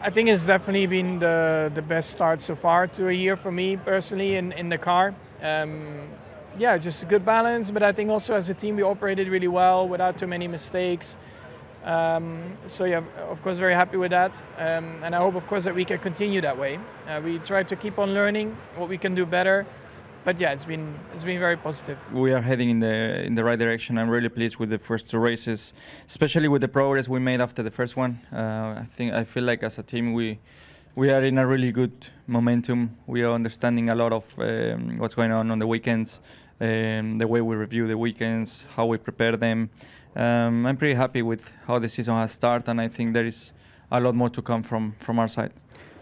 I think it's definitely been the best start so far to a year for me personally in the car. Yeah, just a good balance, but I think also as a team we operated really well without too many mistakes. So yeah, of course, very happy with that, and I hope, of course, that we can continue that way. We try to keep on learning what we can do better, but yeah, it's been very positive. We are heading in the right direction. I'm really pleased with the first two races, especially with the progress we made after the first one. I feel like as a team we are in a really good momentum. We are understanding a lot of what's going on the weekends, the way we review the weekends, how we prepare them. I'm pretty happy with how the season has started, and I think there is a lot more to come from our side.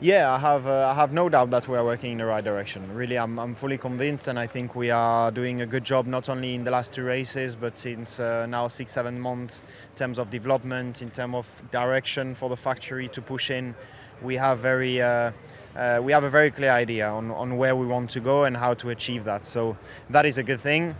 Yeah, I have no doubt that we are working in the right direction. Really, I'm fully convinced, and I think we are doing a good job not only in the last two races, but since now 6-7 months in terms of development, in terms of direction for the factory to push in. We have a very clear idea on where we want to go and how to achieve that. So that is a good thing.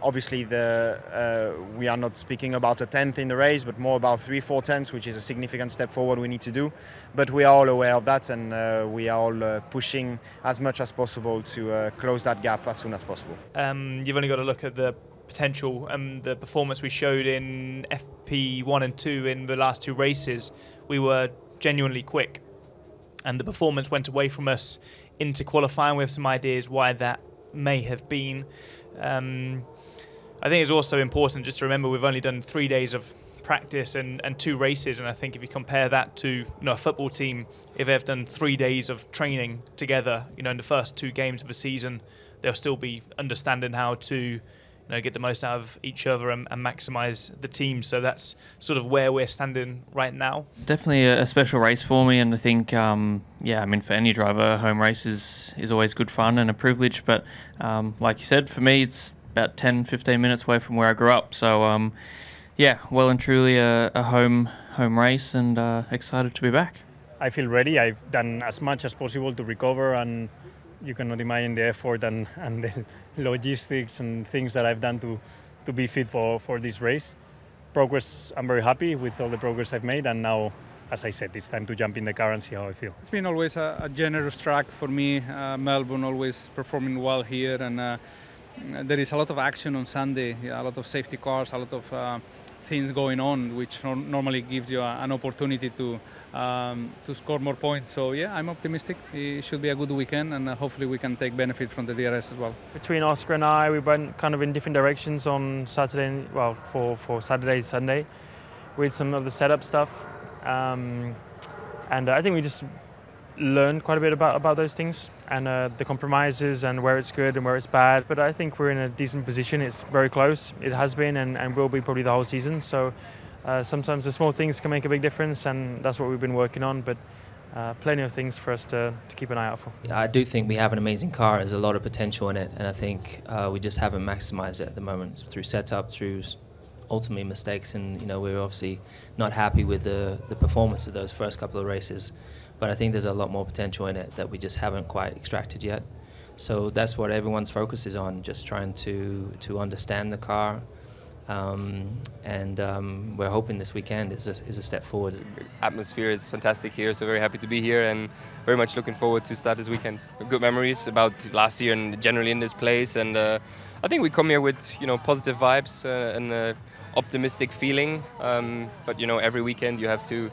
Obviously, we are not speaking about a 10th in the race, but more about 3-4 tenths, which is a significant step forward we need to do. But we are all aware of that, and we are all pushing as much as possible to close that gap as soon as possible. You've only got to look at the potential and the performance we showed in FP1 and 2 in the last two races. We were genuinely quick, and the performance went away from us into qualifying. We have some ideas why that may have been. I think it's also important just to remember we've only done 3 days of practice and 2 races, and I think if you compare that to a football team, if they've done 3 days of training together, in the first 2 games of the season, they'll still be understanding how to get the most out of each other and maximise the team. So that's sort of where we're standing right now. Definitely a special race for me, and I think, for any driver, home race is always good fun and a privilege. But like you said, for me, it's about 10-15 minutes away from where I grew up. So well and truly a home race, and excited to be back. I feel ready. I've done as much as possible to recover, and you cannot imagine the effort and the logistics and things that I've done to be fit for this race. Progress, I'm very happy with all the progress I've made, and now, as I said, it's time to jump in the car and see how I feel. It's been always a generous track for me. Melbourne always performing well here, and there is a lot of action on Sunday, a lot of safety cars, a lot of things going on, which normally gives you an opportunity to score more points. So yeah, I'm optimistic. It should be a good weekend, and hopefully we can take benefit from the DRS as well. Between Oscar and I, we went kind of in different directions on Saturday. Well, for Saturday and Sunday, with some of the setup stuff, and I think we just learned quite a bit about those things and the compromises and where it's good and where it's bad. But I think we're in a decent position. It's very close. It has been and will be probably the whole season. So sometimes the small things can make a big difference, and that's what we've been working on. But plenty of things for us to keep an eye out for. Yeah, I do think we have an amazing car. There's a lot of potential in it, and I think we just haven't maximised it at the moment through setup, through ultimately mistakes, and we're obviously not happy with the performance of those first couple of races. But I think there's a lot more potential in it that we just haven't quite extracted yet. So that's what everyone's focus is on, just trying to understand the car. We're hoping this weekend is a step forward. Atmosphere is fantastic here, so very happy to be here and very much looking forward to start this weekend. Good memories about last year and generally in this place, and I think we come here with positive vibes and optimistic feeling. But every weekend you have to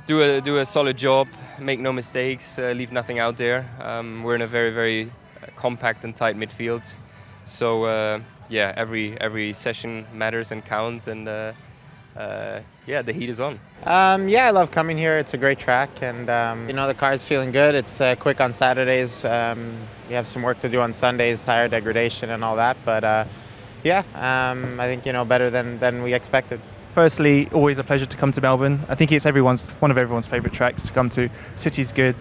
do a solid job, make no mistakes, leave nothing out there. We're in a very, very compact and tight midfield. So every session matters and counts, and the heat is on. I love coming here. It's a great track, and the car is feeling good. It's quick on Saturdays. We have some work to do on Sundays, tire degradation and all that. But I think better than we expected. Firstly, always a pleasure to come to Melbourne. I think it's one of everyone's favourite tracks to come to. City's good,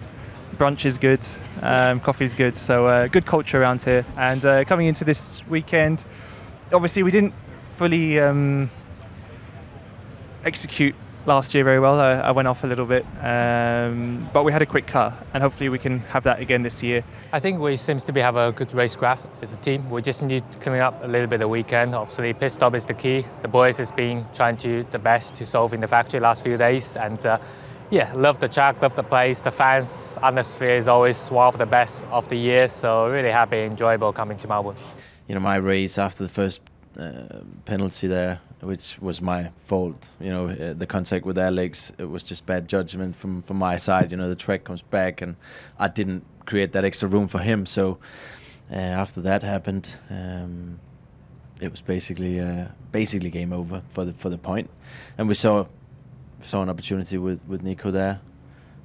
brunch is good, coffee's good, so good culture around here. And coming into this weekend, obviously we didn't fully execute last year very well. I went off a little bit, but we had a quick car, and hopefully we can have that again this year. I think we seem to have a good racecraft as a team. We just need to clean up a little bit the weekend. Obviously, pit stop is the key. The boys has been trying to the best to solve in the factory last few days, and Yeah, love the track, love the place. The fans' atmosphere is always one of the best of the year, so really happy, enjoyable coming to Melbourne. You know, my race after the first penalty there, which was my fault. You know, the contact with their legs, it was just bad judgment from my side. You know, the track comes back, and I didn't create that extra room for him. So after that happened, it was basically game over for the point, and we saw an opportunity with Nico there,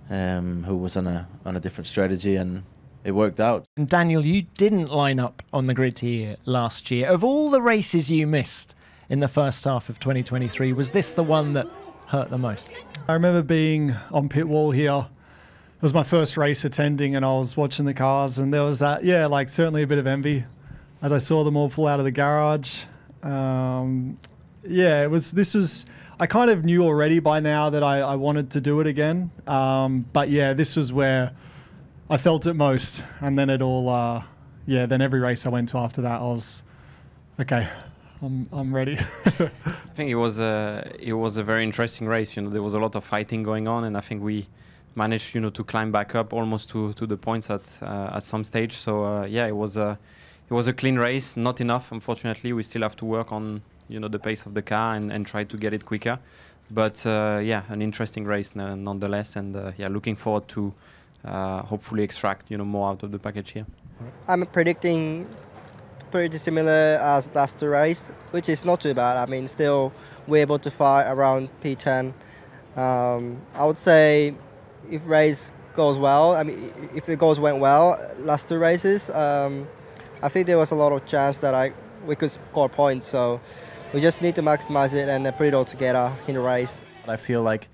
who was on a different strategy, and it worked out. And Daniel, you didn't line up on the grid here last year. Of all the races you missed in the first half of 2023, was this the one that hurt the most? I remember being on pit wall here. It was my first race attending, and I was watching the cars, and there was that, like certainly a bit of envy as I saw them all pull out of the garage. This was. I kind of knew already by now that I wanted to do it again. But yeah, this was where I felt it most. And then it all, then every race I went to after that, I was, okay, I'm ready. I think it was a very interesting race. You know, there was a lot of fighting going on, and I think we managed, to climb back up almost to the points at some stage. So it was a clean race. Not enough, unfortunately. We still have to work on the pace of the car and try to get it quicker. But an interesting race nonetheless, and looking forward to hopefully extract more out of the package here. I'm predicting pretty similar as last race, which is not too bad. I mean, still we're able to fight around P10. I would say if race goes well, if the goals went well last two races, I think there was a lot of chance that we could score points. So we just need to maximize it and put it all together in the race. I feel like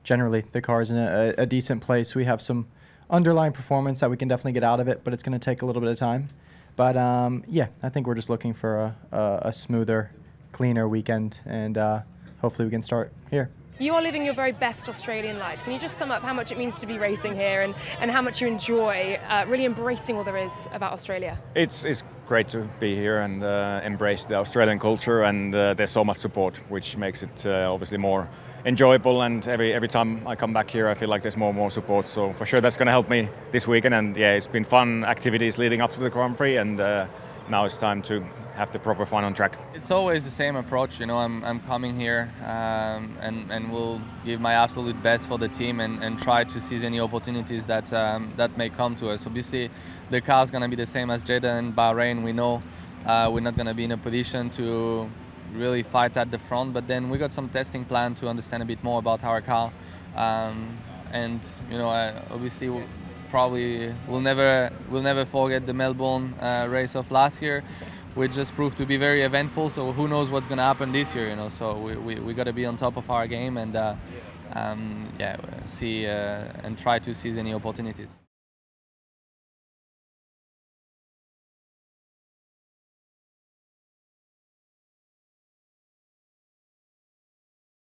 generally the car is in a decent place. We have some underlying performance that we can definitely get out of it, but it's going to take a little bit of time. But I think we're just looking for a smoother, cleaner weekend, and hopefully we can start here. You are living your very best Australian life. Can you just sum up how much it means to be racing here and how much you enjoy really embracing all there is about Australia? It's great to be here and embrace the Australian culture, and there's so much support, which makes it obviously more enjoyable, and every time I come back here I feel like there's more and more support, so for sure that's going to help me this weekend. And it's been fun activities leading up to the Grand Prix, and now it's time to have the proper fun on track. It's always the same approach, I'm coming here and will give my absolute best for the team and try to seize any opportunities that may come to us. Obviously the car's going to be the same as Jeddah and Bahrain. We know we're not going to be in a position to really fight at the front, but then we got some testing plan to understand a bit more about our car, obviously we'll never forget the Melbourne race of last year, which just proved to be very eventful. So who knows what's going to happen this year, So we got to be on top of our game and see and try to seize any opportunities.